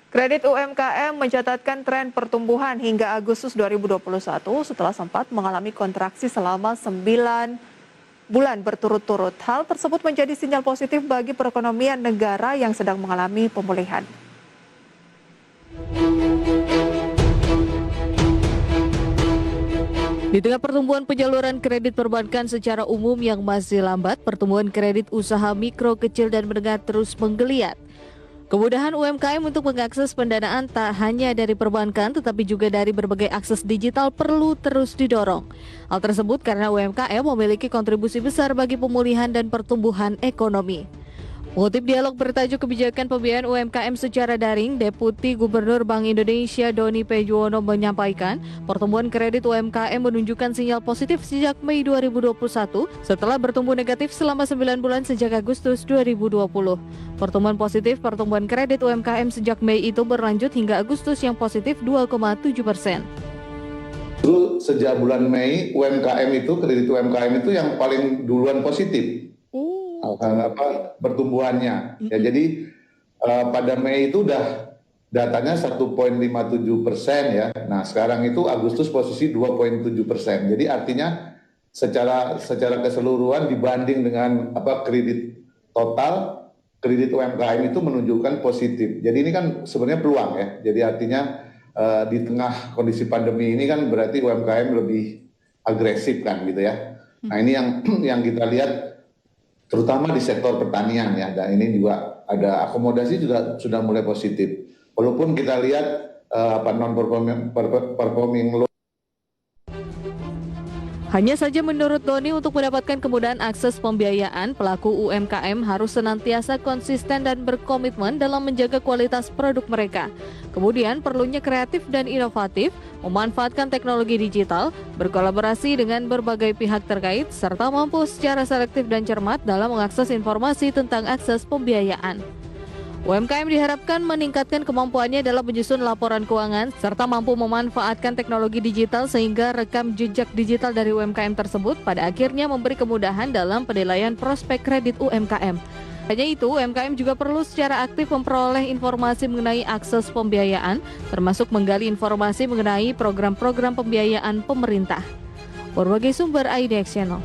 Kredit UMKM mencatatkan tren pertumbuhan hingga Agustus 2021 setelah sempat mengalami kontraksi selama 9 bulan berturut-turut. Hal tersebut menjadi sinyal positif bagi perekonomian negara yang sedang mengalami pemulihan. Di tengah pertumbuhan penyaluran kredit perbankan secara umum yang masih lambat, pertumbuhan kredit usaha mikro, kecil, dan menengah terus menggeliat. Kemudahan UMKM untuk mengakses pendanaan tak hanya dari perbankan tetapi juga dari berbagai akses digital perlu terus didorong. Hal tersebut karena UMKM memiliki kontribusi besar bagi pemulihan dan pertumbuhan ekonomi. Mengutip dialog bertajuk kebijakan pembiayaan UMKM secara daring, Deputi Gubernur Bank Indonesia Doni P. Juwono menyampaikan, pertumbuhan kredit UMKM menunjukkan sinyal positif sejak Mei 2021 setelah bertumbuh negatif selama 9 bulan sejak Agustus 2020. Pertumbuhan positif pertumbuhan kredit UMKM sejak Mei itu berlanjut hingga Agustus yang positif 2,7%. Sejak bulan Mei, kredit UMKM itu yang paling duluan positif. Pertumbuhannya. Ya, jadi pada Mei itu udah datanya 1,57% ya. Nah sekarang itu Agustus posisi 2,7%. Jadi artinya secara keseluruhan dibanding dengan kredit total, kredit UMKM itu menunjukkan positif. Jadi ini kan sebenarnya peluang ya. Jadi artinya di tengah kondisi pandemi ini kan berarti UMKM lebih agresif kan gitu ya. Nah ini yang kita lihat terutama di sektor pertanian ya, dan ini juga ada akomodasi juga sudah mulai positif. Walaupun kita lihat non-performing loan. Hanya saja menurut Doni untuk mendapatkan kemudahan akses pembiayaan, pelaku UMKM harus senantiasa konsisten dan berkomitmen dalam menjaga kualitas produk mereka. Kemudian perlunya kreatif dan inovatif, memanfaatkan teknologi digital, berkolaborasi dengan berbagai pihak terkait, serta mampu secara selektif dan cermat dalam mengakses informasi tentang akses pembiayaan. UMKM diharapkan meningkatkan kemampuannya dalam menyusun laporan keuangan serta mampu memanfaatkan teknologi digital sehingga rekam jejak digital dari UMKM tersebut pada akhirnya memberi kemudahan dalam penilaian prospek kredit UMKM. Hanya itu, UMKM juga perlu secara aktif memperoleh informasi mengenai akses pembiayaan, termasuk menggali informasi mengenai program-program pembiayaan pemerintah. Berbagai sumber IDX Channel.